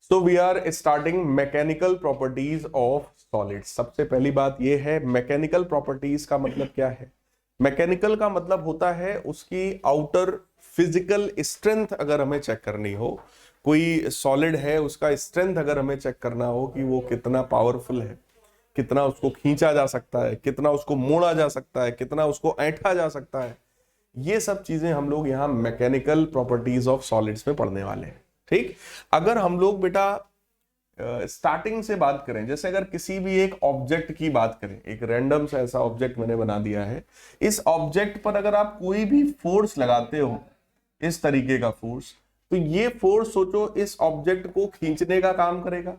So we are starting mechanical properties of solids. सबसे पहली बात यह है, मैकेनिकल प्रॉपर्टीज का मतलब क्या है। मैकेनिकल का मतलब होता है उसकी आउटर फिजिकल स्ट्रेंथ अगर हमें चेक करनी हो, कोई सॉलिड है उसका स्ट्रेंथ अगर हमें चेक करना हो कि वो कितना पावरफुल है, कितना उसको खींचा जा सकता है, कितना उसको मोड़ा जा सकता है, कितना उसको ऐंठा जा सकता है, ये सब चीजें हम लोग यहाँ मैकेनिकल प्रॉपर्टीज ऑफ सॉलिड्स में पढ़ने वाले हैं। ठीक, अगर हम लोग बेटा स्टार्टिंग से बात करें, जैसे अगर किसी भी एक ऑब्जेक्ट की बात करें, एक रैंडम सा ऐसा ऑब्जेक्ट मैंने बना दिया है, इस ऑब्जेक्ट पर अगर आप कोई भी फोर्स लगाते हो, इस तरीके का फोर्स, तो ये फोर्स सोचो इस ऑब्जेक्ट को खींचने का काम करेगा।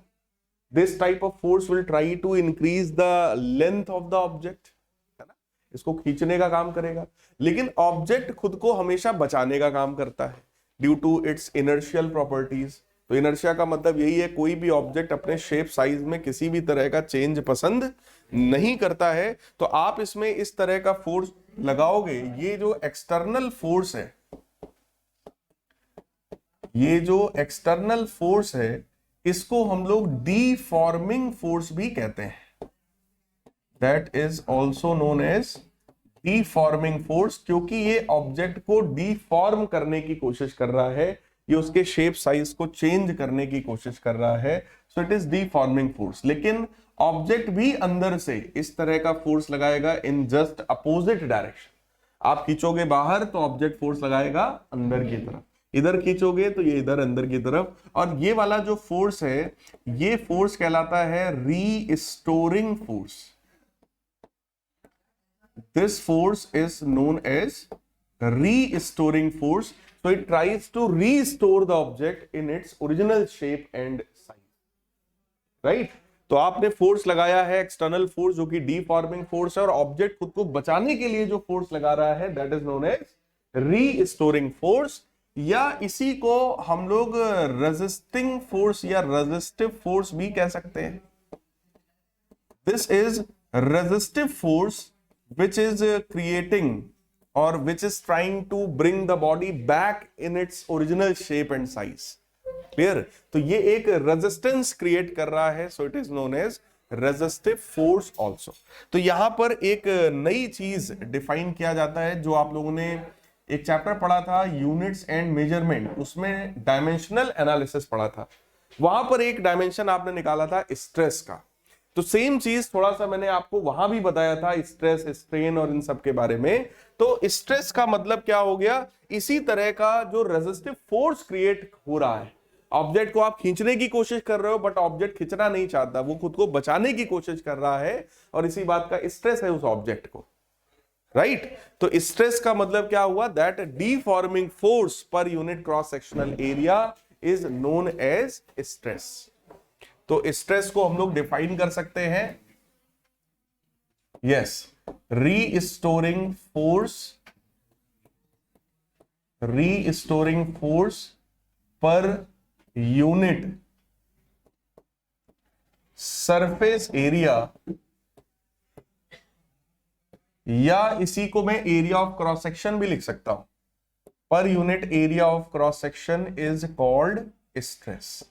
This type of force will try to increase the length of the object, है ना, इसको खींचने का काम करेगा। लेकिन ऑब्जेक्ट खुद को हमेशा बचाने का काम करता है due to its inertial properties. तो इनर्शिया का मतलब यही है, कोई भी ऑब्जेक्ट अपने शेप साइज में किसी भी तरह का चेंज पसंद नहीं करता है। तो आप इसमें इस तरह का फोर्स लगाओगे, ये जो एक्सटर्नल फोर्स है, ये जो एक्सटर्नल फोर्स है, इसको हम लोग डीफॉर्मिंग फोर्स भी कहते हैं। That is also known as deforming force, क्योंकि ये ऑब्जेक्ट को डीफॉर्म करने की कोशिश कर रहा है, ये उसके शेप साइज को चेंज करने की कोशिश कर रहा है। So it is deforming force. लेकिन ऑब्जेक्ट भी अंदर से इस तरह का फोर्स लगाएगा इन जस्ट अपोजिट डायरेक्शन। आप खींचोगे बाहर तो ऑब्जेक्ट फोर्स लगाएगा अंदर की तरफ, इधर खींचोगे तो ये इधर अंदर की तरफ। और ये वाला जो फोर्स है, ये फोर्स कहलाता है restoring force. This force is known as restoring force. So it tries to restore the object in its original shape and size. Right? तो आपने फोर्स लगाया है एक्सटर्नल फोर्स, जो कि डीफॉर्मिंग फोर्स है, और ऑब्जेक्ट खुद को बचाने के लिए जो फोर्स लगा रहा है, that is known as restoring force. या इसी को हम लोग रेजिस्टिंग फोर्स या रेजिस्टिव फोर्स भी कह सकते हैं। This is resistive force which is creating or which is trying to bring the body back in its original shape and size. Clear? तो ये एक resistance create कर रहा है, so it is known as resistive force also. तो यहां पर एक नई चीज डिफाइन किया जाता है, जो आप लोगों ने एक चैप्टर पढ़ा था यूनिट्स एंड मेजरमेंट, उसमें डायमेंशनल एनालिसिस पढ़ा था। वहां पर एक डायमेंशन आपने निकाला था स्ट्रेस का। तो सेम चीज थोड़ा सा मैंने आपको वहां भी बताया था, स्ट्रेस, स्ट्रेन और इन सब के बारे में। तो स्ट्रेस का मतलब क्या हो गया, इसी तरह का जो रेजिस्टिव फोर्स क्रिएट हो रहा है। ऑब्जेक्ट को आप खींचने की कोशिश कर रहे हो, बट ऑब्जेक्ट खींचना नहीं चाहता, वो खुद को बचाने की कोशिश कर रहा है, और इसी बात का स्ट्रेस है उस ऑब्जेक्ट को। राइट? तो स्ट्रेस का मतलब क्या हुआ, that deforming force per unit cross sectional area is known as stress. तो स्ट्रेस को हम लोग डिफाइन कर सकते हैं, yes, restoring force per unit surface area, या इसी को मैं एरिया ऑफ क्रॉस सेक्शन भी लिख सकता हूं। Per unit area of cross section is called stress.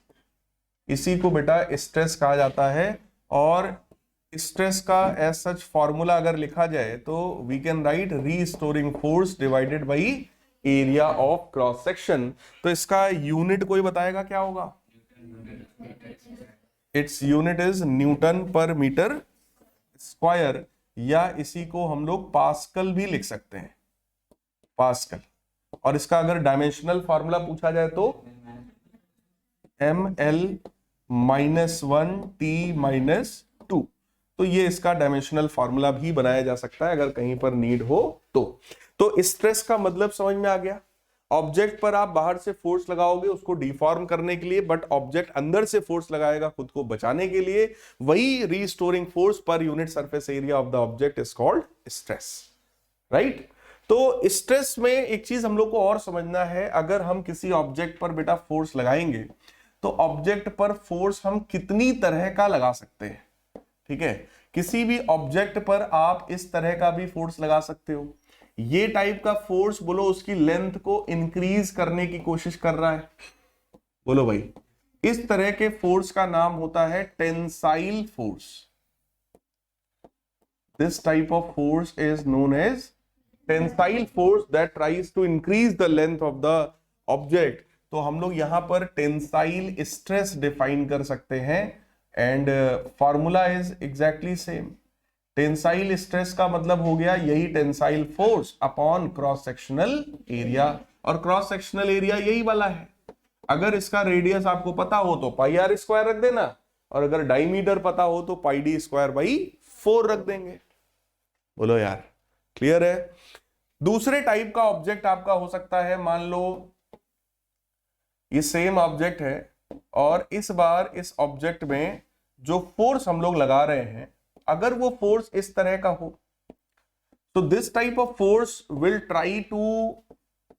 इसी को बेटा स्ट्रेस कहा जाता है। और स्ट्रेस का एज सच फॉर्मूला अगर लिखा जाए तो we can write restoring force divided by area of cross section. तो इसका यूनिट कोई बताएगा क्या होगा? Its unit is newton per metre square, या इसी को हम लोग पास्कल भी लिख सकते हैं, पास्कल। और इसका अगर डायमेंशनल फॉर्मूला पूछा जाए तो ml -1 t -2। तो ये इसका डायमेंशनल फॉर्मूला भी बनाया जा सकता है अगर कहीं पर नीड हो तो स्ट्रेस का मतलब समझ में आ गया। ऑब्जेक्ट पर आप बाहर से फोर्स लगाओगे उसको डिफॉर्म करने के लिए, बट ऑब्जेक्ट अंदर से फोर्स लगाएगा खुद को बचाने के लिए। वही restoring force per unit surface area of the object is called stress. Right? तो स्ट्रेस में एक चीज हम लोग को और समझना है, अगर हम किसी ऑब्जेक्ट पर बेटा फोर्स लगाएंगे तो ऑब्जेक्ट पर फोर्स हम कितनी तरह का लगा सकते हैं। ठीक है, किसी भी ऑब्जेक्ट पर आप इस तरह का भी फोर्स लगा सकते हो। ये टाइप का फोर्स बोलो उसकी लेंथ को इंक्रीज करने की कोशिश कर रहा है, बोलो भाई, इस तरह के फोर्स का नाम होता है tensile force. This type of force is known as tensile force that tries to increase the length of the object. तो हम लोग यहां पर टेंसाइल स्ट्रेस डिफाइन कर सकते हैं and formula is exactly same. Tensile stress का मतलब हो गया यही tensile force upon cross sectional area, और क्रॉस सेक्शनल एरिया यही वाला है। अगर इसका रेडियस आपको पता हो तो पाई आर स्क्वायर रख देना, और अगर डायमीटर पता हो तो पाई डी स्क्वायर बाई 4 रख देंगे। बोलो यार, क्लियर है? दूसरे टाइप का ऑब्जेक्ट आपका हो सकता है, मान लो ये सेम ऑब्जेक्ट है और इस बार इस ऑब्जेक्ट में जो फोर्स हम लोग लगा रहे हैं, अगर वो फोर्स इस तरह का हो तो this type of force will try to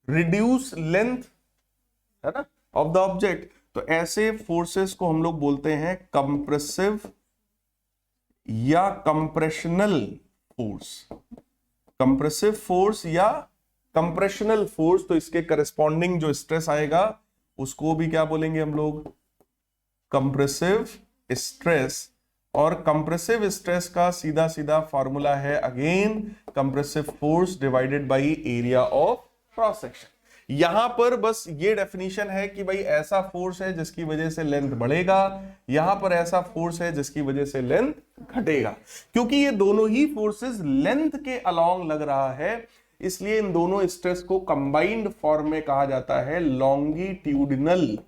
reduce length, है ना, ऑफ द ऑब्जेक्ट। तो ऐसे फोर्सेस को हम लोग बोलते हैं कंप्रेसिव या कंप्रेशनल फोर्स। कंप्रेसिव फोर्स या कंप्रेशनल फोर्स, तो इसके करस्पॉन्डिंग जो स्ट्रेस आएगा उसको भी क्या बोलेंगे हम लोग? Compressive stress. और कंप्रेसिव स्ट्रेस का सीधा सीधा फॉर्मूला है again compressive force divided by area of cross section. यहां पर बस ये डेफिनेशन है कि भाई ऐसा फोर्स है जिसकी वजह से लेंथ बढ़ेगा, यहां पर ऐसा फोर्स है जिसकी वजह से लेंथ घटेगा। क्योंकि ये दोनों ही फोर्सेस लेंथ के अलोंग लग रहा है, इसलिए इन दोनों स्ट्रेस को कंबाइंड फॉर्म में कहा जाता है लॉन्गिट्यूडिनल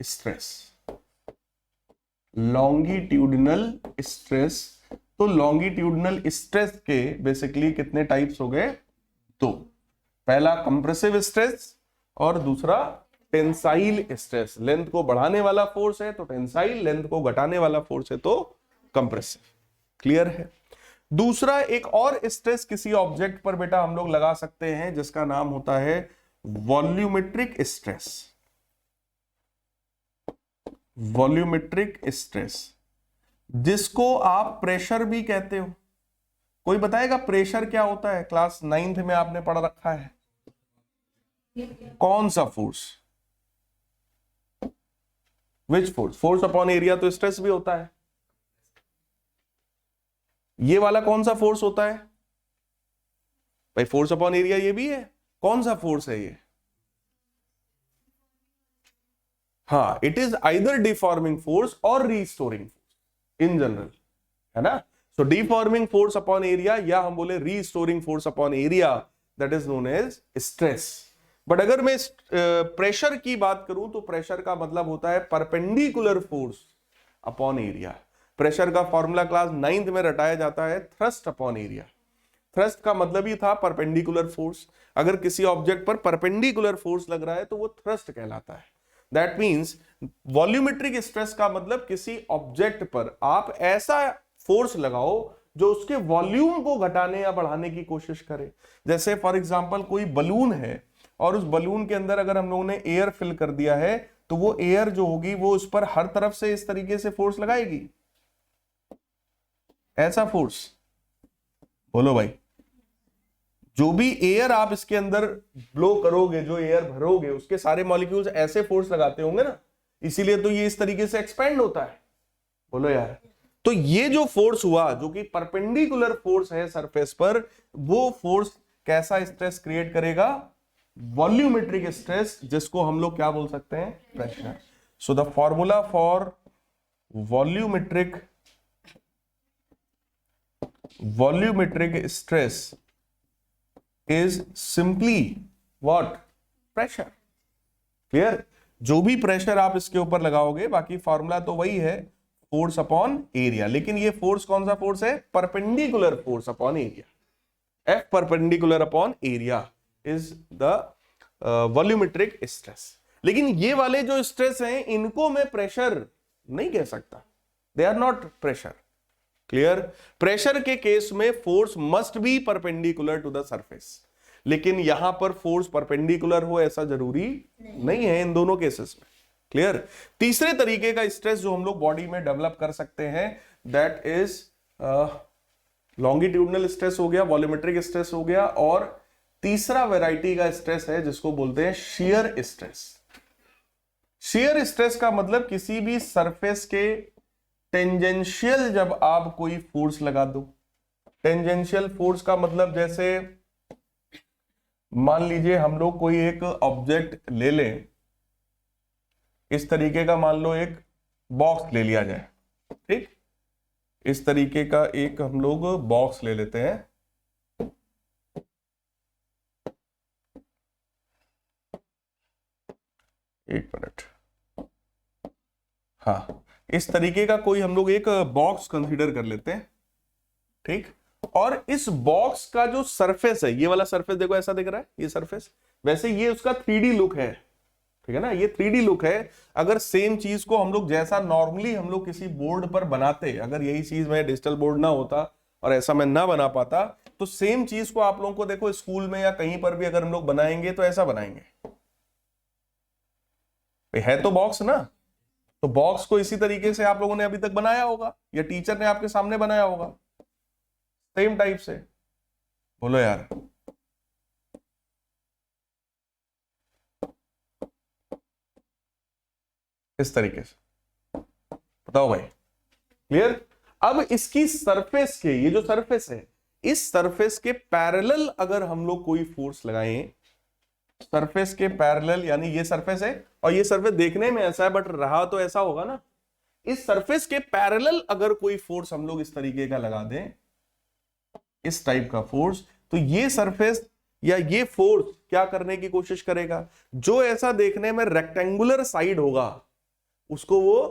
स्ट्रेस। Longitudinal stress. तो लॉन्गिट्यूडिनल स्ट्रेस के बेसिकली कितने टाइप्स हो गए? दो। पहला कंप्रेसिव स्ट्रेस और दूसरा टेंसाइल स्ट्रेस। लेंथ को बढ़ाने वाला फोर्स है तो टेंसाइल, लेंथ को घटाने वाला फोर्स है तो कंप्रेसिव। क्लियर है? दूसरा एक और स्ट्रेस किसी ऑब्जेक्ट पर बेटा हम लोग लगा सकते हैं जिसका नाम होता है वॉल्यूमेट्रिक स्ट्रेस। वॉल्यूमेट्रिक स्ट्रेस, जिसको आप प्रेशर भी कहते हो। कोई बताएगा प्रेशर क्या होता है? क्लास 9th में आपने पढ़ रखा है। कौन सा force? Which force? Force upon area तो स्ट्रेस भी होता है। ये वाला कौन सा फोर्स होता है भाई? फोर्स अपॉन एरिया ये भी है। कौन सा फोर्स है ये? हाँ, it is either deforming force और रीस्टोरिंग फोर्स इन जनरल, है ना। So deforming force upon area या हम बोले restoring force upon area, that is known as stress. But अगर मैं प्रेशर की बात करूं तो प्रेशर का मतलब होता है perpendicular force upon area. Pressure का फॉर्मूला क्लास 9th में रटाया जाता है थ्रस्ट अपॉन एरिया। थ्रस्ट का मतलब ही था परपेंडिकुलर फोर्स। अगर किसी ऑब्जेक्ट पर परपेंडिकुलर फोर्स लग रहा है तो वो थ्रस्ट कहलाता है। दैट मीन्स वॉल्यूमेट्रिक स्ट्रेस का मतलब किसी ऑब्जेक्ट पर आप ऐसा फोर्स लगाओ जो उसके वॉल्यूम को घटाने या बढ़ाने की कोशिश करे। जैसे फॉर एग्जांपल कोई बलून है और उस बलून के अंदर अगर हम लोगों ने एयर फिल कर दिया है तो वो एयर जो होगी वो उस पर हर तरफ से इस तरीके से फोर्स लगाएगी। ऐसा फोर्स बोलो भाई, जो भी एयर आप इसके अंदर ब्लो करोगे, जो एयर भरोगे, उसके सारे मॉलिक्यूल्स ऐसे फोर्स लगाते होंगे ना, इसीलिए तो ये इस तरीके से एक्सपेंड होता है। बोलो यार। तो ये जो फोर्स हुआ जो कि परपेंडिकुलर फोर्स है सरफेस पर, वो फोर्स कैसा स्ट्रेस क्रिएट करेगा? वॉल्यूमेट्रिक स्ट्रेस, जिसको हम लोग क्या बोल सकते हैं? Pressure. So the formula for volumetric stress is simply what? Pressure. Clear? जो भी प्रेशर आप इसके ऊपर लगाओगे, बाकी फॉर्मूला तो वही है, फोर्स अपॉन एरिया। लेकिन ये फोर्स कौन सा फोर्स है? Perpendicular force upon area. F perpendicular upon area is the volumetric stress. लेकिन ये वाले जो स्ट्रेस हैं इनको मैं प्रेशर नहीं कह सकता। They are not pressure. Clear? Pressure के केस में force must be perpendicular to the surface, लेकिन यहां पर फोर्स परपेंडिकुलर हो ऐसा जरूरी नहीं है इन दोनों केसेस में। क्लियर? तीसरे तरीके का स्ट्रेस जो हम लोग बॉडी में डेवलप कर सकते हैं, दैट इज लॉन्गिट्यूडनल स्ट्रेस हो गया, वॉल्यूमेट्रिक स्ट्रेस हो गया, और तीसरा वैरायटी का स्ट्रेस है जिसको बोलते हैं शियर स्ट्रेस। शियर स्ट्रेस का मतलब किसी भी सरफेस के टेंजेंशियल जब आप कोई फोर्स लगा दो। टेंजेंशियल फोर्स का मतलब जैसे मान लीजिए हम लोग कोई एक ऑब्जेक्ट ले लें, इस तरीके का मान लो एक बॉक्स ले लिया जाए, ठीक, इस तरीके का एक हम लोग बॉक्स ले लेते हैं। एक मिनट, हाँ, इस तरीके का कोई हम लोग एक बॉक्स कंसीडर कर लेते हैं, ठीक। और इस बॉक्स का जो सरफेस है, ये वाला सरफेस देखो ऐसा दिख रहा है, ये सरफेस, वैसे ये उसका 3D लुक है, ठीक है ना, ये 3D लुक है। अगर सेम चीज को हम लोग जैसा नॉर्मली हम लोग किसी बोर्ड पर बनाते, अगर यही चीज में डिजिटल बोर्ड ना होता और ऐसा मैं ना बना पाता, तो सेम चीज को आप लोगों को देखो स्कूल में या कहीं पर भी अगर हम लोग बनाएंगे तो ऐसा बनाएंगे, है तो बॉक्स ना, तो बॉक्स को इसी तरीके से आप लोगों ने अभी तक बनाया होगा या टीचर ने आपके सामने बनाया होगा, सेम टाइप से। बोलो यार, इस तरीके से, बताओ भाई, क्लियर। अब इसकी सरफेस के, ये जो सरफेस है, इस सरफेस के पैरेलल अगर हम लोग कोई फोर्स लगाएं, सरफेस के पैरेलल, यानी ये सरफेस है और ये सरफेस देखने में ऐसा है बट रहा तो ऐसा होगा ना, इस सरफेस के पैरेलल अगर कोई फोर्स हम लोग इस तरीके का लगा दें, इस टाइप का फोर्स, तो ये सरफेस या ये फोर्स क्या करने की कोशिश करेगा, जो ऐसा देखने में रेक्टेंगुलर साइड होगा उसको वो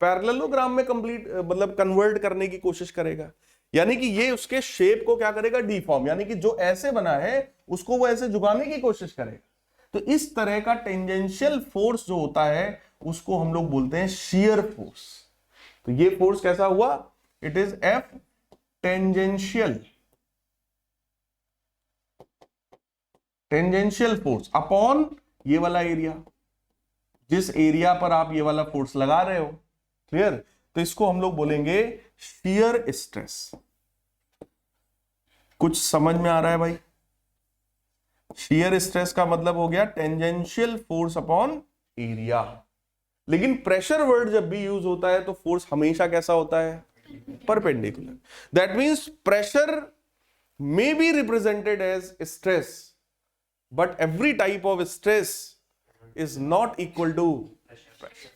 पैरेललोग्राम में कंप्लीट मतलब कन्वर्ट करने की कोशिश करेगा। यानी कि ये उसके शेप को क्या करेगा, डिफॉर्म, यानी कि जो ऐसे बना है उसको वो ऐसे झुकाने की कोशिश करेगा। तो इस तरह का टेंजेंशियल फोर्स जो होता है उसको हम लोग बोलते हैं शियर फोर्स। तो ये फोर्स कैसा हुआ, it is F tangential, tangential force upon ये वाला एरिया, जिस एरिया पर आप ये वाला फोर्स लगा रहे हो, क्लियर। तो इसको हम लोग बोलेंगे शियर स्ट्रेस। कुछ समझ में आ रहा है भाई? शियर स्ट्रेस का मतलब हो गया टेंजेंशियल फोर्स अपॉन एरिया। लेकिन प्रेशर वर्ड जब भी यूज होता है तो फोर्स हमेशा कैसा होता है, perpendicular. That means pressure may be represented as stress, but every type of stress is not equal to pressure.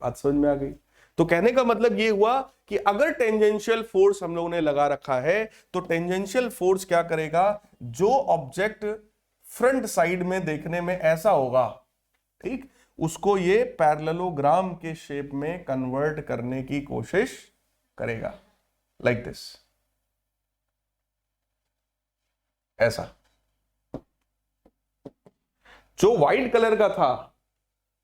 बात समझ में आ गई? तो कहने का मतलब ये हुआ कि अगर टेंजेंशियल फोर्स हम लोगों ने लगा रखा है तो टेंजेंशियल फोर्स क्या करेगा, जो ऑब्जेक्ट फ्रंट साइड में देखने में ऐसा होगा, ठीक, उसको ये पैरेललोग्राम के शेप में कन्वर्ट करने की कोशिश करेगा, लाइक दिस, ऐसा। जो व्हाइट कलर का था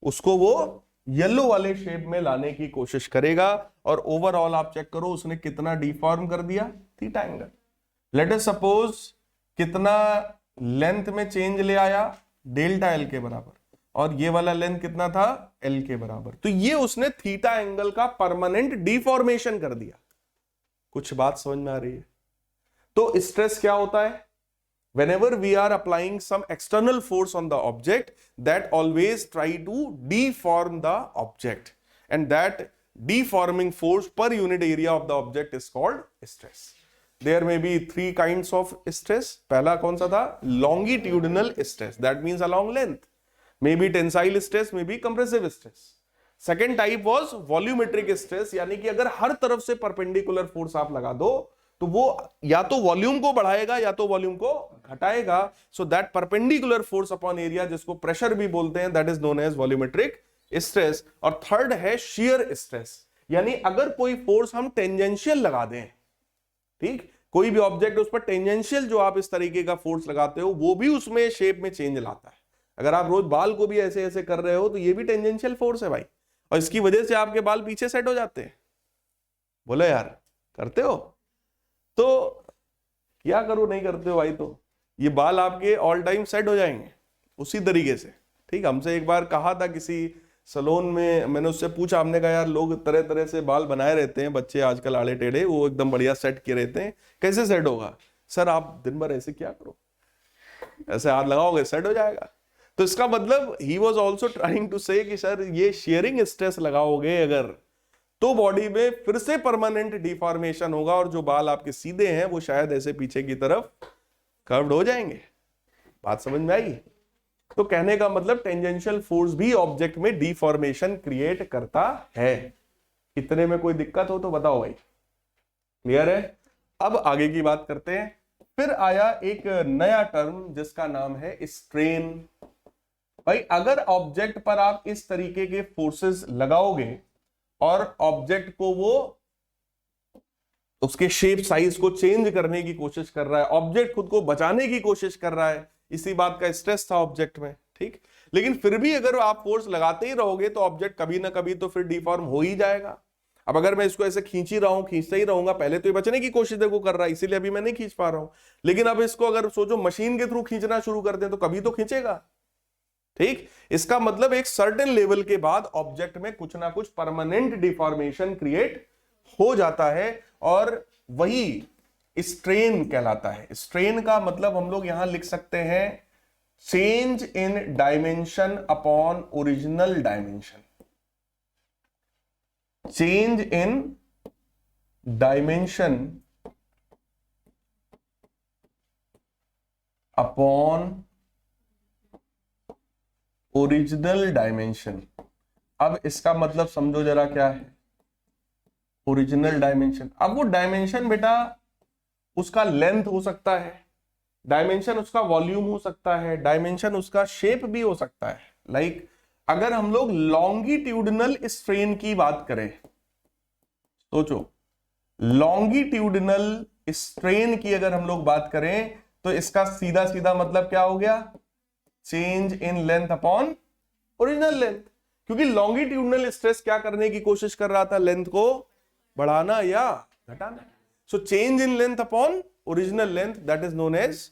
उसको वो येलो वाले शेप में लाने की कोशिश करेगा, और ओवरऑल आप चेक करो उसने कितना डिफॉर्म कर दिया, theta angle. Let us suppose कितना लेंथ में चेंज ले आया, डेल्टा एल के बराबर, और ये वाला लेंथ कितना था, एल के बराबर। तो ये उसने थीटा एंगल का परमानेंट डिफॉर्मेशन कर दिया। कुछ बात समझ में आ रही है? तो स्ट्रेस क्या होता है, whenever we are applying some external force on the object, that always try to deform the object, and that deforming force per unit area of the object is called stress. There may be three kinds of stress. पहला कौन सा था, longitudinal stress, that means along length, maybe tensile stress, maybe compressive stress. Second type was volumetric stress, यानी कि अगर हर तरफ से perpendicular force आप लगा दो तो वो या तो वॉल्यूम को बढ़ाएगा या तो वॉल्यूम को घटाएगा। So that perpendicular force upon area, जिसको प्रेशर भी बोलते हैं, that is known as volumetric stress. और थर्ड है शियर स्ट्रेस, यानी अगर कोई फोर्स हम टेंजेंशियल लगा दें, ठीक, कोई भी ऑब्जेक्ट उस पर टेंजेंशियल जो आप इस तरीके का फोर्स लगाते हो वो भी उसमें शेप में चेंज लाता है। अगर आप रोज बाल को भी ऐसे ऐसे कर रहे हो तो ये भी टेंजेंशियल फोर्स है भाई, और इसकी वजह से आपके बाल पीछे सेट हो जाते हैं। बोलो यार, करते हो? तो क्या करो, नहीं करते हो भाई तो ये बाल आपके ऑल टाइम सेट हो जाएंगे उसी तरीके से, ठीक। हमसे एक बार कहा था किसी सलोन में, मैंने उससे पूछा, हमने कहा यार लोग तरह तरह से बाल बनाए रहते हैं बच्चे आजकल, आड़े टेढ़े, वो एकदम बढ़िया सेट किए रहते हैं, कैसे सेट होगा? सर आप दिन भर ऐसे क्या करो, ऐसे हाथ लगाओगे सेट हो जाएगा। तो इसका मतलब he was also trying to say कि सर ये शेयरिंग स्ट्रेस लगाओगे अगर, तो बॉडी में फिर से परमानेंट डिफॉर्मेशन होगा और जो बाल आपके सीधे हैं वो शायद ऐसे पीछे की तरफ कर्व्ड हो जाएंगे। बात समझ में आई? तो कहने का मतलब टेंजेंशियल फोर्स भी ऑब्जेक्ट में डिफॉर्मेशन क्रिएट करता है। इतने में कोई दिक्कत हो तो बताओ भाई, क्लियर है? अब आगे की बात करते हैं। फिर आया एक नया टर्म जिसका नाम है स्ट्रेन। भाई अगर ऑब्जेक्ट पर आप इस तरीके के फोर्सेस लगाओगे और ऑब्जेक्ट को वो उसके शेप साइज को चेंज करने की कोशिश कर रहा है, ऑब्जेक्ट खुद को बचाने की कोशिश कर रहा है, इसी बात का स्ट्रेस था ऑब्जेक्ट में, ठीक। लेकिन फिर भी अगर आप फोर्स लगाते ही रहोगे तो ऑब्जेक्ट कभी ना कभी तो फिर डिफॉर्म हो ही जाएगा। अब अगर मैं इसको ऐसे खींच ही रहा हूं, खींचते ही रहूंगा, पहले तो ये बचने की कोशिश देखो कर रहा है, इसीलिए अभी मैं नहीं खींच पा रहा हूं। लेकिन अब इसको अगर सोचो मशीन के थ्रू खींचना शुरू कर दें तो कभी तो खींचेगा, ठीक। इसका मतलब एक सर्टेन लेवल के बाद ऑब्जेक्ट में कुछ ना कुछ परमानेंट डिफॉर्मेशन क्रिएट हो जाता है और वही स्ट्रेन कहलाता है। स्ट्रेन का मतलब हम लोग यहां लिख सकते हैं change in dimension upon original dimension. Change in dimension upon original dimension. अब इसका मतलब समझो जरा क्या है ओरिजिनल डायमेंशन। अब वो डायमेंशन बेटा उसका लेंथ हो सकता है, डायमेंशन उसका वॉल्यूम हो सकता है, डायमेंशन उसका शेप भी हो सकता है। लाइक अगर हम लोग लॉन्गिट्यूडनल स्ट्रेन की बात करें, सोचो लॉन्गिट्यूडनल स्ट्रेन की अगर हम लोग बात करें तो इसका सीधा सीधा मतलब क्या हो गया, change in length upon original length. क्योंकि लॉन्गिट्यूडनल स्ट्रेस क्या करने की कोशिश कर रहा था, लेंथ को बढ़ाना या घटाना। So change in length upon original length, that is known as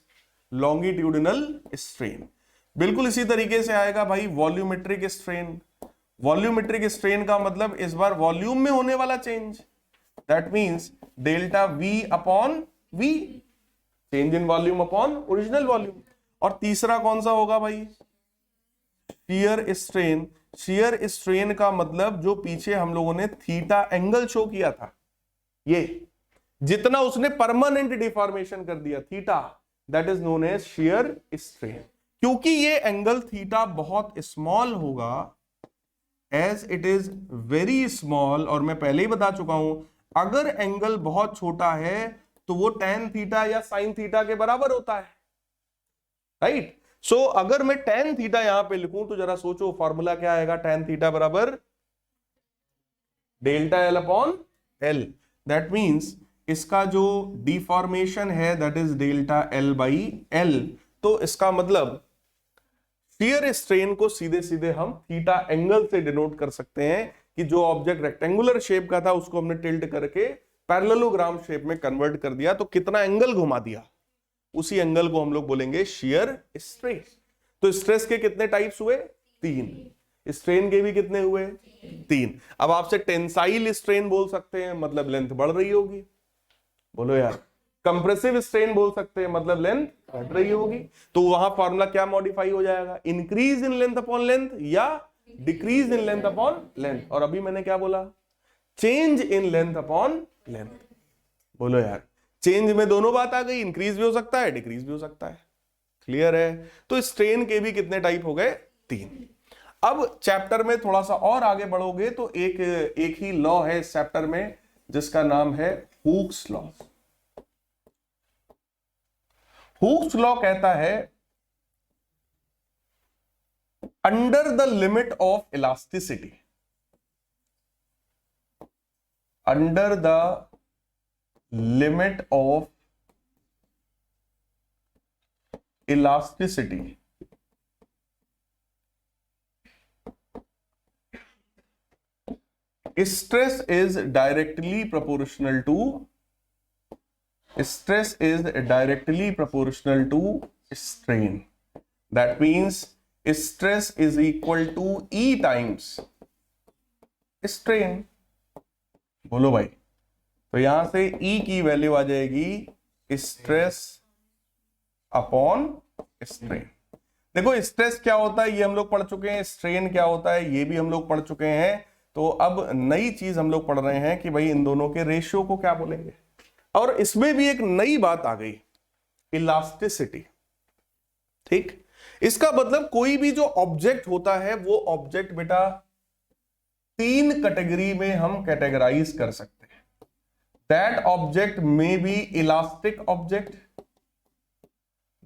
longitudinal strain. बिल्कुल इसी तरीके से आएगा भाई वॉल्यूमेट्रिक स्ट्रेन। वॉल्यूमेट्रिक स्ट्रेन का मतलब इस बार वॉल्यूम में होने वाला change, that means delta v upon v, change in volume upon original volume. और तीसरा कौन सा होगा भाई, शियर स्ट्रेन। शियर स्ट्रेन का मतलब जो पीछे हम लोगों ने थीटा एंगल शो किया था, ये जितना उसने परमानेंट डिफॉर्मेशन कर दिया theta, that is known as shear strain. क्योंकि ये एंगल थीटा बहुत स्मॉल होगा, as it is very small, और मैं पहले ही बता चुका हूं अगर एंगल बहुत छोटा है तो वो tan थीटा या sin थीटा के बराबर होता है, राइट। सो अगर मैं tan थीटा यहां पे लिखूं तो जरा सोचो फॉर्मूला क्या आएगा, tan थीटा बराबर delta L upon L. That means इसका जो डिफॉर्मेशन है that is delta L by L. तो इसका मतलब शियर स्ट्रेन को सीधे सीधे हम थीटा एंगल से डिनोट कर सकते हैं कि जो ऑब्जेक्ट रेक्टेंगुलर शेप का था उसको हमने टिल्ट करके पैरेललोग्राम शेप में कन्वर्ट कर दिया, तो कितना एंगल घुमा दिया, उसी एंगल को हम लोग बोलेंगे शियर स्ट्रेस। तो स्ट्रेस के कितने टाइप्स हुए, 3। स्ट्रेन के भी कितने हुए, 3। अब आपसे टेंसाइल स्ट्रेन बोल सकते हैं, मतलब लेंथ बढ़ रही होगी, बोलो यार। कंप्रेसिव स्ट्रेन बोल सकते हैं, मतलब लेंथ घट रही होगी। तो वहां फॉर्मूला क्या मॉडिफाई हो जाएगा, increase in length upon length या decrease in length upon length. और अभी मैंने क्या बोला, change in length upon length. बोलो यार, चेंज में दोनों बात आ गई, इंक्रीज भी हो सकता है डिक्रीज भी हो सकता है, क्लियर है। तो स्ट्रेन के भी कितने टाइप हो गए, 3। अब चैप्टर में थोड़ा सा और आगे बढ़ोगे तो एक ही लॉ है इस चैप्टर में जिसका नाम है हुक्स लॉ। हुक्स लॉ कहता है under the limit of elasticity, under the limit of elasticity, stress is directly proportional to strain. That means stress is equal to E times strain. बोलो भाई, तो यहां से E की वैल्यू आ जाएगी stress upon strain. देखो स्ट्रेस क्या होता है ये हम लोग पढ़ चुके हैं, स्ट्रेन क्या होता है ये भी हम लोग पढ़ चुके हैं। तो अब नई चीज हम लोग पढ़ रहे हैं कि भाई इन दोनों के रेशियो को क्या बोलेंगे। और इसमें भी एक नई बात आ गई, इलास्टिसिटी। ठीक, इसका मतलब कोई भी जो ऑब्जेक्ट होता है वो ऑब्जेक्ट बेटा 3 कैटेगरी में हम कैटेगराइज कर सकते हैं। That object may be elastic object,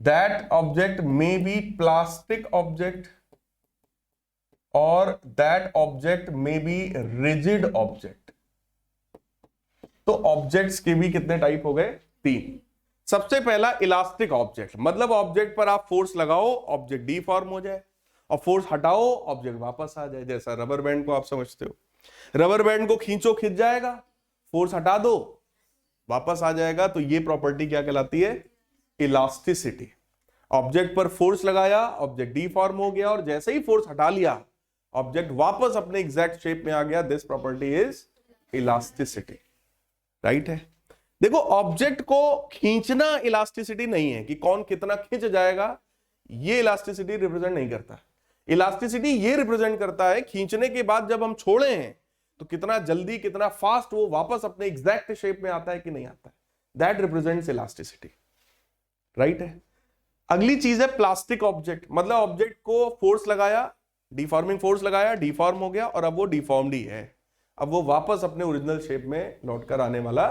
that object may be plastic object, और that object may be rigid object. तो ऑब्जेक्ट्स के भी कितने टाइप हो गए? 3। सबसे पहला इलास्टिक ऑब्जेक्ट, मतलब ऑब्जेक्ट पर आप फोर्स लगाओ ऑब्जेक्ट डीफॉर्म हो जाए, और फोर्स हटाओ ऑब्जेक्ट वापस आ जाए। जैसा रबर बैंड को आप समझते हो, रबर बैंड को खींचो खिंच जाएगा, फोर्स हटा दो वापस आ जाएगा। तो ये प्रॉपर्टी क्या कहलाती है? इलास्टिसिटी। ऑब्जेक्ट पर फोर्स लगाया, ऑब्जेक्ट डीफॉर्म हो गया, और जैसे ही फोर्स हटा लिया ऑब्जेक्ट वापस अपने एग्जैक्ट शेप में आ गया। This property is elasticity. Right है। देखो ऑब्जेक्ट को खींचना इलास्टिसिटी नहीं है कि कौन कितना खींच जाएगा, ये इलास्टिसिटी रिप्रेजेंट नहीं करता। इलास्टिसिटी ये रिप्रेजेंट करता है खींचने के बाद जब हम छोड़े हैं तो कितना जल्दी कितना फास्ट वो वापस अपने एग्जैक्ट शेप में आता है कि नहीं आता है। That represents elasticity. राइट है। अगली चीज है प्लास्टिक ऑब्जेक्ट, मतलब ऑब्जेक्ट को फोर्स लगाया, डिफॉर्मिंग फोर्स लगाया, डिफॉर्म हो गया, और अब वो डिफॉर्म्ड ही है, अब वो वापस अपने ओरिजिनल शेप में लौटकर आने वाला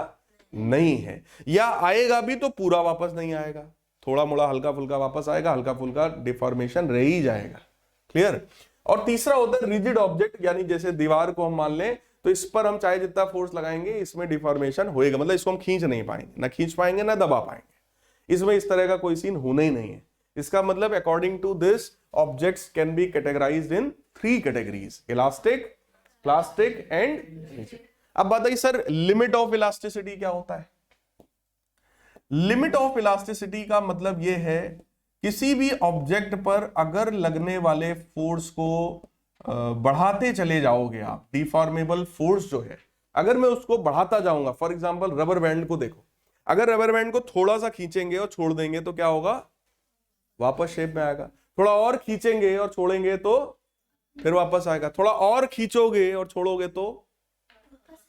नहीं है, या आएगा भी तो पूरा वापस नहीं आएगा, थोड़ा मोड़ा हल्का फुल्का वापस आएगा, हल्का फुल्का डिफॉर्मेशन रह ही जाएगा। क्लियर। और तीसरा होता है रिजिड ऑब्जेक्ट, यानी जैसे दीवार को हम मान लें तो इस पर हम चाहे जितना फोर्स लगाएंगे इसमें डिफॉर्मेशन होएगा, मतलब इसको हम खींच नहीं पाएंगे, ना खींच पाएंगे ना दबा पाएंगे, इसमें इस तरह का कोई सीन होना ही नहीं है। इसका मतलब according to this objects can be categorised in 3 categories, elastic, plastic and rigid. अब बताइए सर लिमिट ऑफ इलास्टिसिटी क्या होता है? लिमिट ऑफ इलास्टिसिटी का मतलब यह है किसी भी ऑब्जेक्ट पर अगर लगने वाले फोर्स को बढ़ाते चले जाओगे आप, डिफॉर्मेबल फोर्स जो है अगर मैं उसको बढ़ाता जाऊंगा, फॉर एग्जांपल रबर बैंड को देखो, अगर रबर बैंड को थोड़ा सा खींचेंगे और छोड़ देंगे तो क्या होगा? वापस शेप में आएगा। थोड़ा और खींचेंगे और छोड़ेंगे तो फिर वापस आएगा, थोड़ा और खींचोगे और छोड़ोगे तो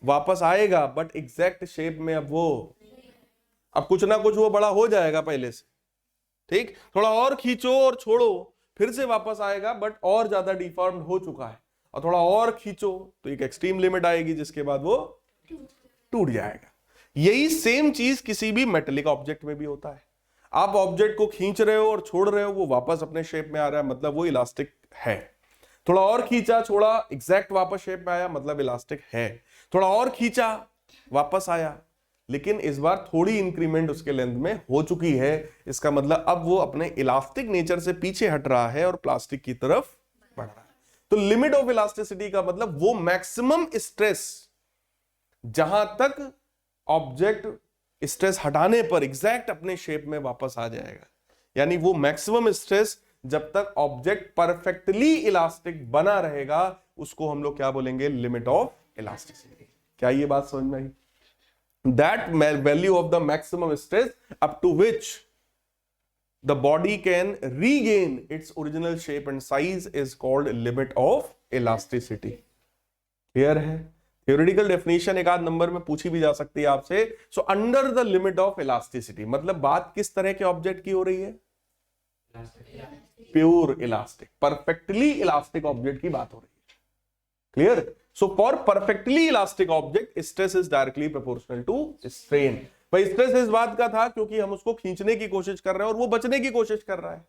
वापस आएगा, बट एग्जैक्ट शेप में अब कुछ ना कुछ वो बड़ा हो जाएगा पहले से। ठीक, थोड़ा और खींचो और छोड़ो फिर से वापस आएगा, बट और ज्यादा डिफॉर्म्ड हो चुका है, और थोड़ा और खींचो तो एक एक्सट्रीम लिमिट आएगी जिसके बाद वो टूट जाएगा। यही सेम चीज किसी भी मेटेलिक ऑब्जेक्ट में भी होता है। आप ऑब्जेक्ट को खींच रहे हो और छोड़ रहे हो, वो वापस अपने शेप में आ रहा है, मतलब वो इलास्टिक है। थोड़ा और खींचा छोड़ा एग्जैक्ट वापस शेप में आया, मतलब इलास्टिक है। थोड़ा और खींचा वापस आया, लेकिन इस बार थोड़ी इंक्रीमेंट उसके लेंथ में हो चुकी है, इसका मतलब अब वो अपने इलास्टिक नेचर से पीछे हट रहा है और प्लास्टिक की तरफ बढ़ रहा है। तो लिमिट ऑफ इलास्टिसिटी का मतलब वो मैक्सिमम स्ट्रेस जहां तक ऑब्जेक्ट स्ट्रेस हटाने पर एग्जैक्ट अपने शेप में वापस आ जाएगा, यानी वो मैक्सिमम स्ट्रेस जब तक ऑब्जेक्ट परफेक्टली इलास्टिक बना रहेगा उसको हम लोग क्या बोलेंगे? Limit of elasticity. क्या ये बात समझ में आई? That value of the maximum stress up to which the body can regain its original shape and size is called limit of elasticity. Clear है? Theoretical definition एक आध नंबर में पूछी भी जा सकती है आपसे। So under the limit of elasticity मतलब बात किस तरह के ऑब्जेक्ट की हो रही है? Pure elastic, perfectly elastic object की बात हो रही है। Clear? So for perfectly elastic object, stress is directly proportional to strain. भाई स्ट्रेस इस बात का था क्योंकि हम उसको खींचने की कोशिश कर रहे हैं और वो बचने की कोशिश कर रहा है,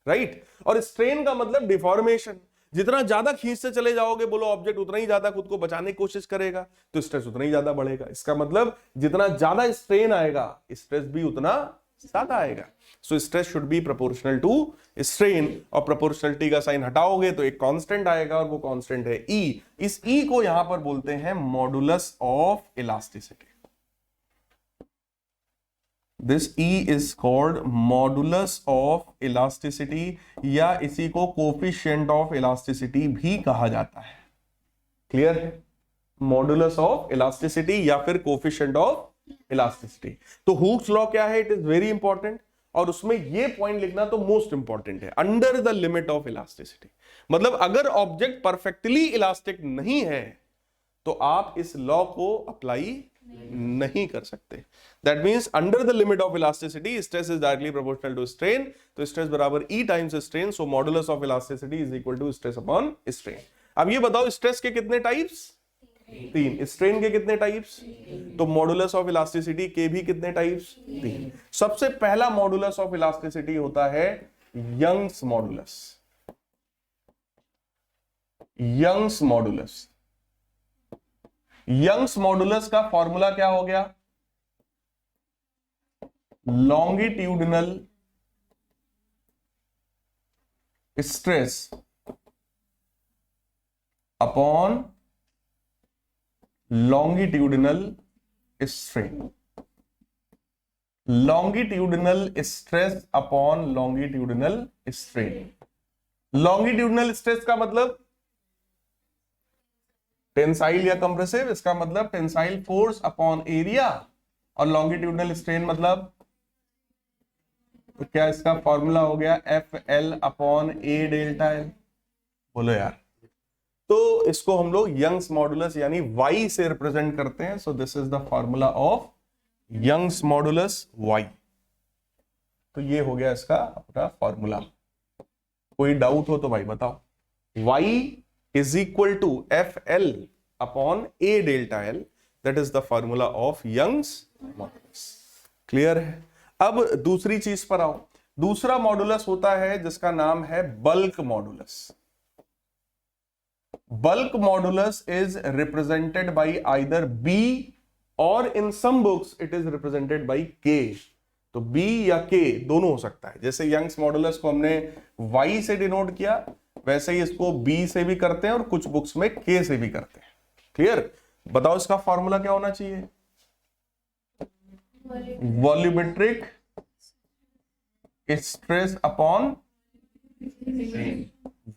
राइट? और स्ट्रेन का मतलब डिफॉर्मेशन। जितना ज्यादा खींचते चले जाओगे बोलो ऑब्जेक्ट उतना ही ज्यादा खुद को बचाने की कोशिश करेगा, तो स्ट्रेस उतना ही ज्यादा बढ़ेगा। इसका मतलब जितना ज्यादा स्ट्रेन आएगा स्ट्रेस भी उतना ज्यादा आएगा। So stress should be proportional to strain, और प्रोपोर्शनलिटी का साइन हटाओगे तो एक कांस्टेंट आएगा और वो कांस्टेंट है ई। इस ई को यहां पर बोलते हैं modulus of elasticity. This E is called modulus of elasticity, या इसी को कोफिशिएंट ऑफ इलास्टिसिटी भी कहा जाता है। क्लियर है? मॉडुलस ऑफ इलास्टिसिटी या फिर कोफिशिएंट ऑफ इलास्टिसिटी। तो हुक्स लॉ क्या है? इट इज वेरी इंपॉर्टेंट, और उसमें ये पॉइंट लिखना तो मोस्ट इंपॉर्टेंट है, under the limit of elasticity. मतलब अगर ऑब्जेक्ट परफेक्टली इलास्टिक नहीं है तो आप इस लॉ को अप्लाई नहीं कर सकते। That means under the limit of elasticity stress is directly proportional to strain, तो स्ट्रेस बराबर E times strain, so modulus of elasticity is equal to stress upon strain. अब ये बताओ स्ट्रेस के कितने टाइप्स? 3। स्ट्रेन के कितने टाइप्स? तो मॉडुलस ऑफ इलास्टिसिटी के भी कितने टाइप्स? 3। सबसे पहला मॉडुलस ऑफ इलास्टिसिटी होता है Young's modulus. Young's modulus, Young's modulus का फॉर्मूला क्या हो गया? Longitudinal stress upon longitudinal strain. Longitudinal stress upon longitudinal strain. Longitudinal stress का मतलब टेंसाइल या कंप्रेसिव, इसका मतलब टेंसाइल फोर्स अपॉन एरिया, और लॉन्गिट्यूडिनल स्ट्रेन मतलब, तो क्या इसका फॉर्मूला हो गया FL upon A delta L। बोलो यार। तो इसको हम लोग यंग्स मॉडुलस यानी Y से रिप्रेजेंट करते हैं, so this is the formula of Young's modulus Y। तो ये हो गया इसका अपना फॉर्मूला। कोई डाउट हो तो भाई बताओ। Y is equal to FL upon A delta L, that is the formula of Young's modulus। Clear है? अब दूसरी चीज पर आओ। दूसरा मॉडुलस होता है जिसका नाम है bulk modulus. Bulk modulus is represented by either B और in some books it is represented by K। तो B या K दोनों हो सकता है। जैसे यंग्स मॉडुलस को हमने Y से डिनोट किया, वैसे ही इसको B से भी करते हैं और कुछ बुक्स में K से भी करते हैं। क्लियर? बताओ इसका फॉर्मूला क्या होना चाहिए? Volumetric stress upon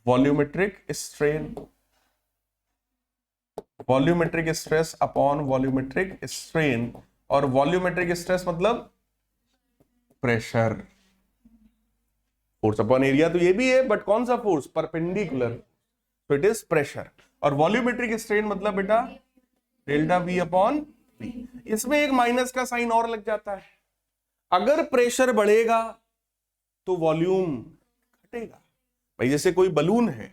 volumetric strain. Volumetric stress upon volumetric strain, और वॉल्यूमेट्रिक स्ट्रेस मतलब प्रेशर। फोर्स अपॉन एरिया तो ये भी है, बट कौन सा फोर्स? परपेंडिकुलर, तो इट इज प्रेशर। और वॉल्यूमेट्रिक स्ट्रेन मतलब बेटा डेल्टा V अपॉन V। इसमें एक माइनस का साइन और लग जाता है। अगर प्रेशर बढ़ेगा तो वॉल्यूम घटेगा। भाई जैसे कोई बलून है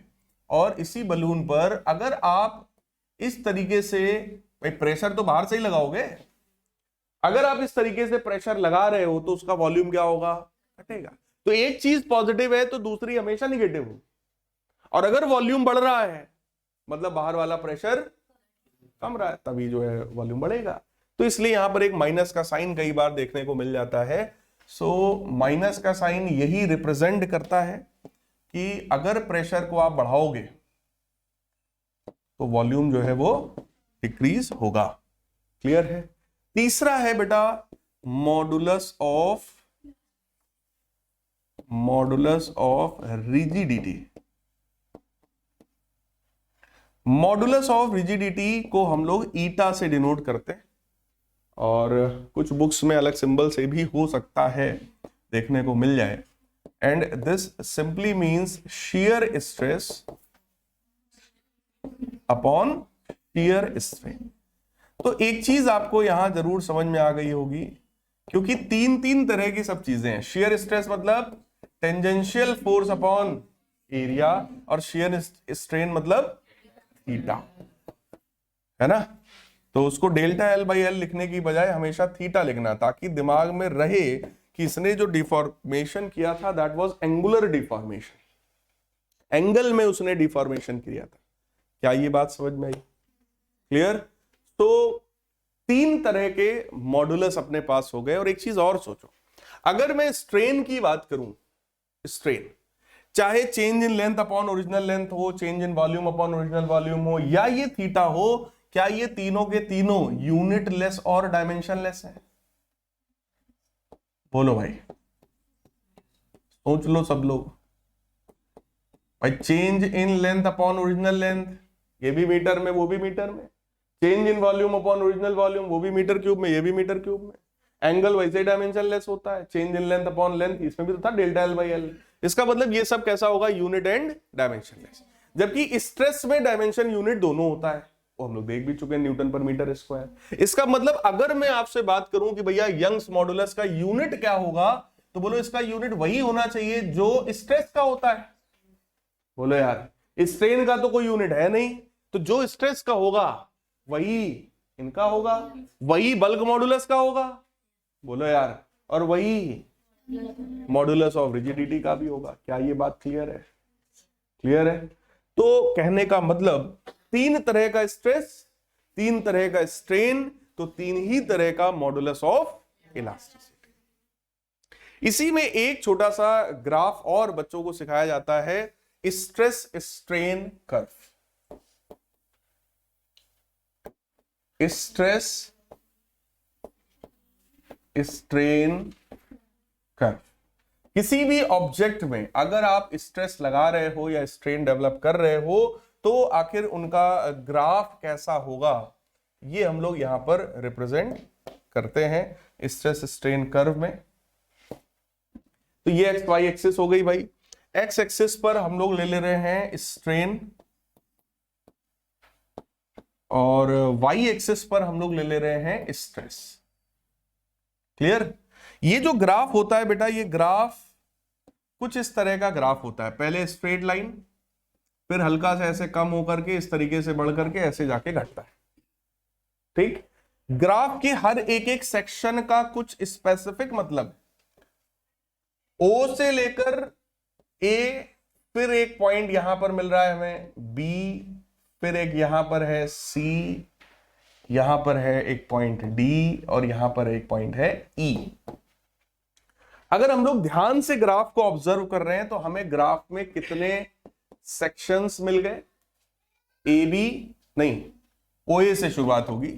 और इसी बलून पर अगर आप इस तरीके से, भाई प्रेशर तो बाहर से ही लगाओगे, अगर आप इस तरीके से प्रेशर लगा रहे हो तो उसका वॉल्यूम क्या होगा? घटेगा। तो एक चीज पॉजिटिव है तो दूसरी हमेशा निगेटिव हो, और अगर वॉल्यूम बढ़ रहा है मतलब बाहर वाला प्रेशर कम रहा है, तभी जो है वॉल्यूम बढ़ेगा। तो इसलिए यहां पर एक माइनस का साइन कई बार देखने को मिल जाता है। सो माइनस का साइन यही रिप्रेजेंट करता है कि अगर प्रेशर को आप बढ़ाओगे तो वॉल्यूम जो है वो डिक्रीज होगा। क्लियर है? तीसरा है बेटा modulus of rigidity. Modulus of rigidity को हम लोग ईटा से डिनोट करते हैं, और कुछ बुक्स में अलग सिंबल से भी हो सकता है, देखने को मिल जाए। And this simply means shear stress upon shear strain. तो एक चीज आपको यहां जरूर समझ में आ गई होगी, क्योंकि तीन तरह की सब चीजें हैं। शियर स्ट्रेस मतलब टेंजेंशियल फोर्स अपॉन एरिया, और शियर स्ट्रेन मतलब थीटा, है ना? तो उसको डेल्टा L बाई L लिखने की बजाय हमेशा थीटा लिखना, ताकि दिमाग में रहे कि इसने जो डिफॉर्मेशन किया था that was angular deformation, angle में उसने डिफॉर्मेशन किया था। क्या ये बात समझ में आई? क्लियर? तो तीन तरह के मॉडुलस अपने पास हो गए। और एक चीज और सोचो, अगर मैं स्ट्रेन की बात करूं, स्ट्रेन चाहे change in length upon original length हो, change in volume upon original volume हो, या ये थीटा हो, क्या ये तीनों के तीनों यूनिट लेस और डायमेंशन लेस है? बोलो भाई, सोच लो सब लोग। भाई change in length upon original length, ये भी मीटर में वो भी मीटर में। Change in volume upon original volume, वो भी मीटर क्यूब में ये भी मीटर क्यूब में। एंगल वैसे डायमेंशन लेस होता है, change in length upon length, इसमें भी तो था डेल्टा एल बाई एल। इसका मतलब ये सब कैसा होगा, यूनिट एंड डायमेंशन लेस। जबकि स्ट्रेस में डायमेंशन यूनिट दोनों होता है, वो हम लोग देख भी चुके हैं, न्यूटन पर मीटर स्क्वायर। इसका मतलब अगर मैं आपसे बात करूं कि भैया यंग्स मॉडुलस का यूनिट क्या होगा, तो बोलो इसका यूनिट वही होना चाहिए जो स्ट्रेस का होता है। बोलो यार, स्ट्रेन का तो कोई यूनिट है नहीं, तो जो स्ट्रेस का होगा वही इनका होगा, वही बल्क मॉडुलस का होगा। बोलो यार, और वही मॉडुलस ऑफ रिजिडिटी का भी होगा। क्या ये बात क्लियर है? क्लियर है? तो कहने का मतलब तीन तरह का स्ट्रेस, तीन तरह का स्ट्रेन, तो तीन ही तरह का मॉडुलस ऑफ इलास्टिसिटी। इसी में एक छोटा सा ग्राफ और बच्चों को सिखाया जाता है, stress strain curve. Stress strain curve. किसी भी ऑब्जेक्ट में अगर आप स्ट्रेस लगा रहे हो या स्ट्रेन डेवलप कर रहे हो, तो आखिर उनका ग्राफ कैसा होगा, ये हम लोग यहां पर रिप्रेजेंट करते हैं स्ट्रेस स्ट्रेन कर्व में। तो ये एक्स वाई एक्सिस हो गई भाई। एक्स एक्सिस पर हम लोग ले रहे हैं स्ट्रेन, और वाई एक्सिस पर हम लोग ले रहे हैं स्ट्रेस। क्लियर? ये जो ग्राफ होता है बेटा, ये ग्राफ कुछ इस तरह का ग्राफ होता है। पहले स्ट्रेट लाइन, फिर हल्का से ऐसे कम होकर के इस तरीके से बढ़ करके ऐसे जाके घटता है। ठीक? ग्राफ के हर एक एक सेक्शन का कुछ स्पेसिफिक मतलब, ओ से लेकर ए, फिर एक पॉइंट यहां पर मिल रहा है हमें बी, फिर एक यहां पर है सी, यहां पर है एक पॉइंट डी, और यहां पर एक पॉइंट है ई। अगर हम लोग ध्यान से ग्राफ को ऑब्जर्व कर रहे हैं तो हमें ग्राफ में कितने सेक्शंस मिल गए? ए बी नहीं, ओ ए से शुरुआत होगी।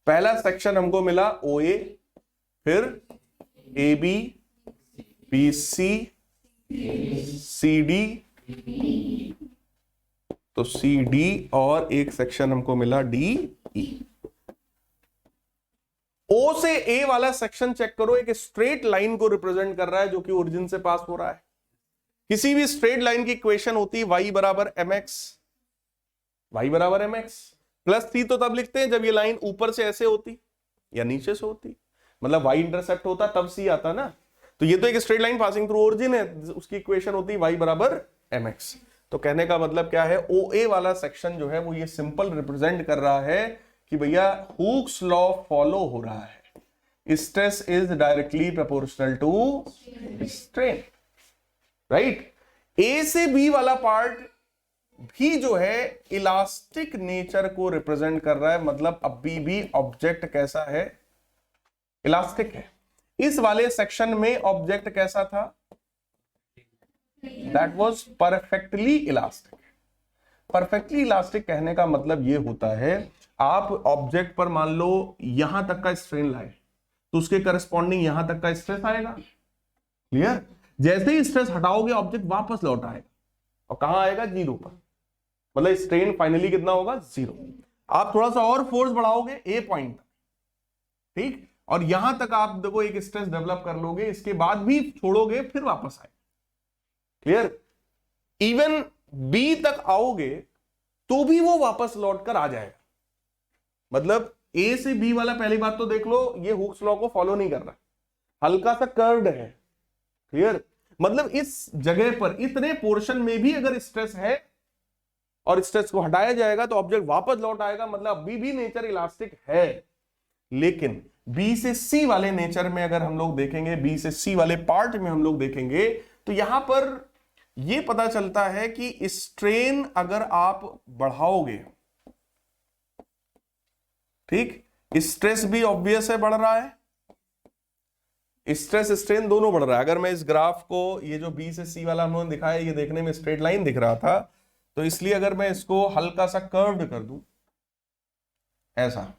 पहला सेक्शन हमको मिला ओ ए, फिर A B, B C, C D, तो सी डी, और एक सेक्शन हमको मिला डी ई। ओ से ए वाला सेक्शन चेक करो, एक स्ट्रेट लाइन को रिप्रेजेंट कर रहा है जो कि ओरिजिन से पास हो रहा है। किसी भी स्ट्रेट लाइन की इक्वेशन होती है y बराबर mx, y बराबर mx प्लस c, तो तब लिखते हैं जब ये लाइन ऊपर से ऐसे होती या नीचे से होती, मतलब y इंटरसेप्ट होता तब c आता ना। तो ये तो एक straight line passing through origin है, उसकी इक्वेशन होती है y बराबर mx। तो कहने का मतलब क्या है, OA वाला सेक्शन जो है वो ये सिंपल रिप्रेजेंट कर रहा है कि भैया हुक्स लॉ फॉलो हो रहा है, stress is directly proportional to strain. Right? A से बी वाला पार्ट भी जो है इलास्टिक नेचर को रिप्रेजेंट कर रहा है, मतलब अभी भी ऑब्जेक्ट कैसा है, इलास्टिक है। इस वाले सेक्शन में ऑब्जेक्ट कैसा था, that was perfectly elastic. Perfectly elastic कहने का मतलब ये होता है, आप ऑब्जेक्ट पर मान लो यहां तक का स्ट्रेन लाए तो उसके करस्पॉन्डिंग यहां तक का स्ट्रेस आएगा। क्लियर? जैसे ही स्ट्रेस हटाओगे ऑब्जेक्ट वापस लौट आएगा, और कहां आएगा, जीरो पर। मतलब स्ट्रेन फाइनली कितना होगा, जीरो। आप थोड़ा सा और फोर्स बढ़ाओगे ए पॉइंट तक, ठीक, और यहां तक आप देखो एक स्ट्रेस डेवलप कर लोगे, इसके बाद भी छोड़ोगे फिर वापस आएगा। क्लियर? इवन बी तक आओगे तो भी वो वापस लौट कर आ जाएगा। मतलब ए से बी वाला, पहली बात तो देख लो, ये हुक्स लॉ को फॉलो नहीं कर रहा, हल्का सा कर्व्ड है। क्लियर? मतलब इस जगह पर इतने पोर्शन में भी अगर स्ट्रेस है और स्ट्रेस को हटाया जाएगा तो ऑब्जेक्ट वापस लौट आएगा, मतलब अभी भी नेचर इलास्टिक है। लेकिन बी से सी वाले नेचर में अगर हम लोग देखेंगे, बी से सी वाले पार्ट में हम लोग देखेंगे, तो यहां पर यह पता चलता है कि स्ट्रेन अगर आप बढ़ाओगे, ठीक, स्ट्रेस भी ऑब्वियस है बढ़ रहा है, स्ट्रेस स्ट्रेन दोनों बढ़ रहा है। अगर मैं इस ग्राफ को, ये जो बी से सी वाला हमने दिखाया, ये देखने में स्ट्रेट लाइन दिख रहा था, तो इसलिए अगर मैं इसको हल्का सा कर्व्ड कर दूं ऐसा,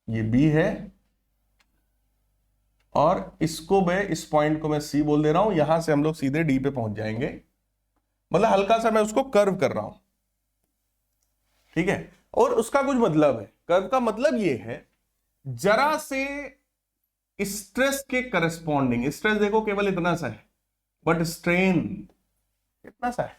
ये बी है और इसको मैं, इस पॉइंट को मैं सी बोल दे रहा हूं, यहां से हम लोग सीधे डी पे पहुंच जाएंगे, मतलब हल्का सा मैं उसको कर्व कर रहा हूं, ठीक है। और उसका कुछ मतलब है, कर्व का मतलब ये है जरा से स्ट्रेस के करस्पॉन्डिंग, स्ट्रेस देखो केवल इतना सा है, बट स्ट्रेन इतना सा है,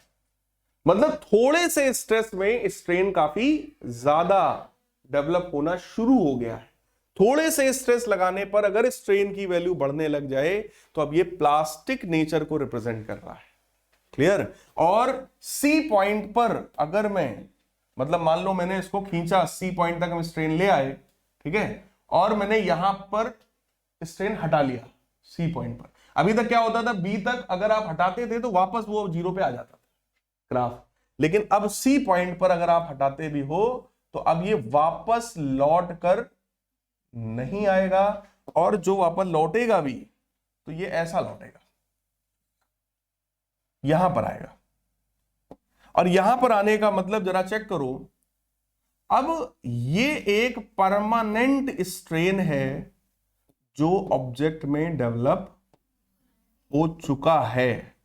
मतलब थोड़े से स्ट्रेस में स्ट्रेन काफी ज्यादा डेवलप होना शुरू हो गया है। थोड़े से स्ट्रेस लगाने पर अगर स्ट्रेन की वैल्यू बढ़ने लग जाए तो अब ये प्लास्टिक नेचर को रिप्रेजेंट कर रहा है। क्लियर? और सी पॉइंट पर अगर मैं, मतलब मान लो मैंने इसको खींचा, सी पॉइंट तक हम स्ट्रेन ले आए, ठीक है, और मैंने यहां पर स्ट्रेन हटा लिया सी पॉइंट पर। अभी तक क्या होता था, बी तक अगर आप हटाते थे तो वापस वो जीरो पे आ जाता था ग्राफ, लेकिन अब सी पॉइंट पर अगर आप हटाते भी हो तो अब ये वापस लौट कर नहीं आएगा, और जो वापस लौटेगा भी तो ये ऐसा लौटेगा, यहां पर आएगा। और यहां पर आने का मतलब जरा चेक करो, अब ये एक परमानेंट स्ट्रेन है जो ऑब्जेक्ट में डेवलप हो चुका है।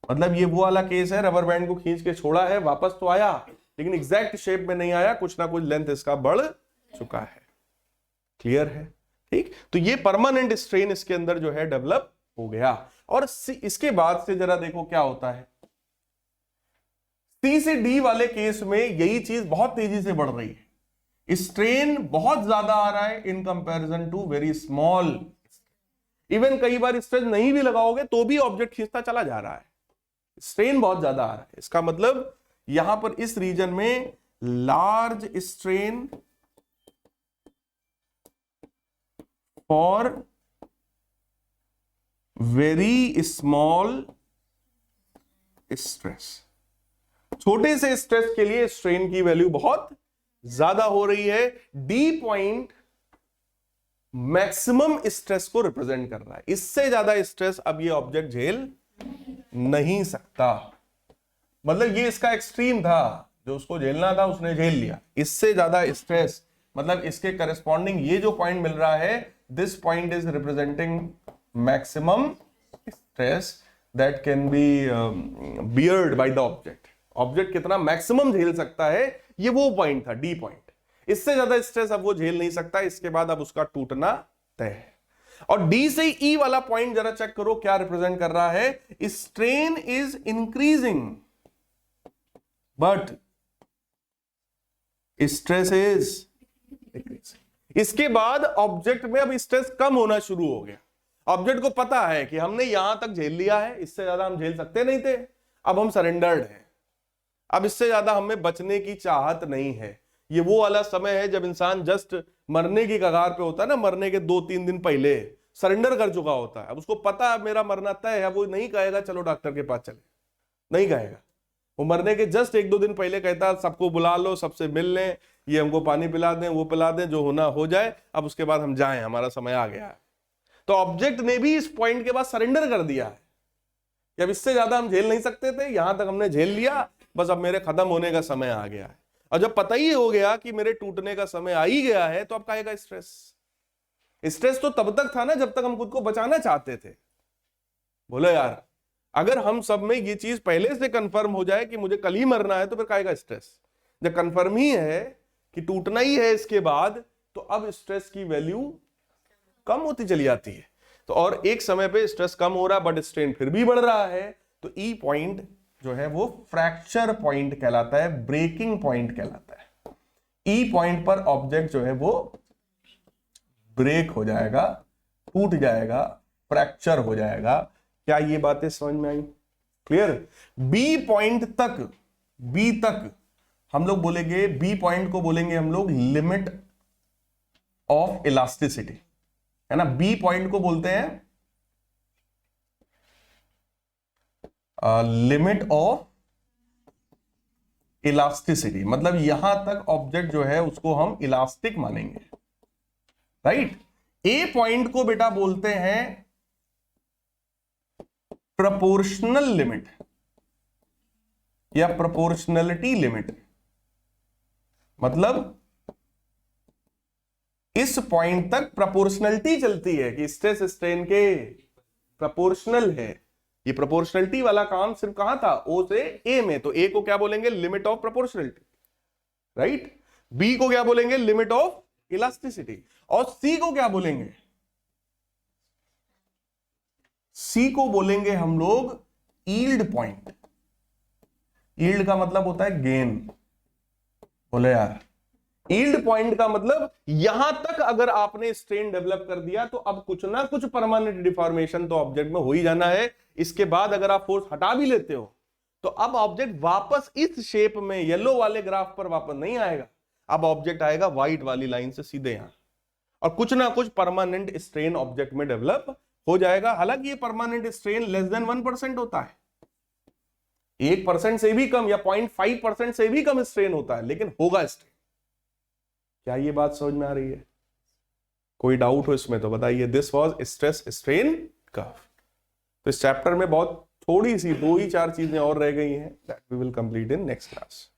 मतलब ये वो वाला केस है, रबर बैंड को खींच के छोड़ा है, वापस तो आया लेकिन एग्जैक्ट शेप में नहीं आया, कुछ ना कुछ लेंथ इसका बढ़ चुका है। क्लियर है? ठीक, तो ये परमानेंट स्ट्रेन इसके अंदर जो है डेवलप हो गया। और इसके बाद से जरा देखो क्या होता है, सी से डी वाले केस में यही चीज बहुत तेजी से बढ़ रही है, स्ट्रेन बहुत ज्यादा आ रहा है in comparison to very small. Even कई बार स्ट्रेस नहीं भी लगाओगे तो भी ऑब्जेक्ट खींचता चला जा रहा है, स्ट्रेन बहुत ज्यादा आ रहा है। इसका मतलब यहां पर इस रीजन में large strain for very small stress, छोटे से स्ट्रेस के लिए स्ट्रेन की वैल्यू बहुत ज्यादा हो रही है। डी पॉइंट मैक्सिमम स्ट्रेस को रिप्रेजेंट कर रहा है, इससे ज्यादा स्ट्रेस अब ये ऑब्जेक्ट झेल नहीं सकता। मतलब ये इसका एक्सट्रीम था, जो उसको झेलना था उसने झेल लिया, इससे ज्यादा स्ट्रेस, मतलब इसके करस्पॉन्डिंग ये जो पॉइंट मिल रहा है, this point is representing maximum stress that can be beard by the object. Object कितना मैक्सिमम झेल सकता है, ये वो पॉइंट था, डी पॉइंट। इससे ज्यादा स्ट्रेस अब वो झेल नहीं सकता, इसके बाद अब उसका टूटना तय है। और डी से ई वाला पॉइंट जरा चेक करो क्या रिप्रेजेंट कर रहा है, strain is increasing but stress is decreasing. इसके बाद ऑब्जेक्ट में अब स्ट्रेस कम होना शुरू हो गया। ऑब्जेक्ट को पता है कि हमने यहां तक झेल लिया है, इससे ज्यादा हम झेल सकते नहीं थे, अब हम सरेंडर्ड हैं, अब इससे ज्यादा हमें बचने की चाहत नहीं है। ये वो वाला समय है जब इंसान जस्ट मरने की कगार पे होता है ना, मरने के 2-3 दिन पहले सरेंडर कर चुका होता है। अब उसको पता है मेरा मरना तय है, वो नहीं कहेगा चलो डॉक्टर के पास चले, नहीं कहेगा। वो मरने के जस्ट 1-2 दिन पहले कहता है सबको बुला लो, सबसे मिल लें, ये हमको पानी पिला दें, वो पिला दें, जो होना हो जाए, अब उसके बाद हम जाएं, हमारा समय आ गया है। तो ऑब्जेक्ट ने भी इस पॉइंट के बाद सरेंडर कर दिया है कि अब इससे ज्यादा हम झेल नहीं सकते थे, यहां तक हमने झेल लिया, बस अब मेरे खत्म होने का समय आ गया है। और जब पता ही हो गया कि मेरे टूटने का समय आ ही गया है, तो अब काहेगा स्ट्रेस। स्ट्रेस तो तब तक था ना जब तक हम खुद को बचाना चाहते थे। बोलो यार, अगर हम सब में ये चीज पहले से कंफर्म हो जाए कि मुझे कल ही मरना है, तो फिर काहेगा स्ट्रेस। जब कंफर्म ही है कि टूटना ही है इसके बाद, तो अब स्ट्रेस की वैल्यू कम होती चली जाती है। तो और एक समय पे स्ट्रेस कम हो रहा है बट स्ट्रेन फिर भी बढ़ रहा है, तो ई पॉइंट जो है वो फ्रैक्चर पॉइंट कहलाता है, ब्रेकिंग पॉइंट कहलाता है। ई पॉइंट पर ऑब्जेक्ट जो है वो ब्रेक हो जाएगा, टूट जाएगा, फ्रैक्चर हो जाएगा। क्या ये बातें समझ में आई? क्लियर? बी पॉइंट तक, बी तक हम लोग बोलेंगे, बी पॉइंट को बोलेंगे हम लोग लिमिट ऑफ इलास्टिसिटी, है ना। बी पॉइंट को बोलते हैं लिमिट ऑफ इलास्टिसिटी, मतलब यहां तक ऑब्जेक्ट जो है उसको हम इलास्टिक मानेंगे, राइट। ए पॉइंट को बेटा बोलते हैं प्रोपोर्शनल लिमिट या प्रोपोर्शनलिटी लिमिट, मतलब इस पॉइंट तक प्रोपोर्शनलिटी चलती है कि स्ट्रेस स्ट्रेन के प्रोपोर्शनल है। ये प्रोपोर्शनलिटी वाला काम सिर्फ कहां था, ओ से ए में, तो ए को क्या बोलेंगे, limit of proportionality, right. B को क्या बोलेंगे, लिमिट ऑफ इलास्टिसिटी, और सी को क्या बोलेंगे, सी को बोलेंगे हम लोग यील्ड पॉइंट। यील्ड का मतलब होता है गेन, बोले यार, यील्ड पॉइंट का मतलब यहां तक अगर आपने स्ट्रेन डेवलप कर दिया तो अब कुछ ना कुछ परमानेंट डिफॉर्मेशन तो ऑब्जेक्ट में हो ही जाना है। इसके बाद अगर आप फोर्स हटा भी लेते हो तो अब ऑब्जेक्ट वापस इस शेप में येलो वाले ग्राफ पर वापस नहीं आएगा, अब ऑब्जेक्ट आएगा व्हाइट वाली लाइन से सीधे यहां, और कुछ ना कुछ परमानेंट स्ट्रेन ऑब्जेक्ट में डेवलप हो जाएगा। हालांकि ये परमानेंट स्ट्रेन लेस देन 1% होता है, 1% से भी कम या 0.5% से भी कम स्ट्रेन होता है, लेकिन होगा स्ट्रेन। क्या ये बात समझ में आ रही है? कोई डाउट हो इसमें तो बताइए। This was stress strain curve. तो इस चैप्टर में बहुत थोड़ी सी 2 ही 4 चीजें और रह गई हैं, that we will complete in next class.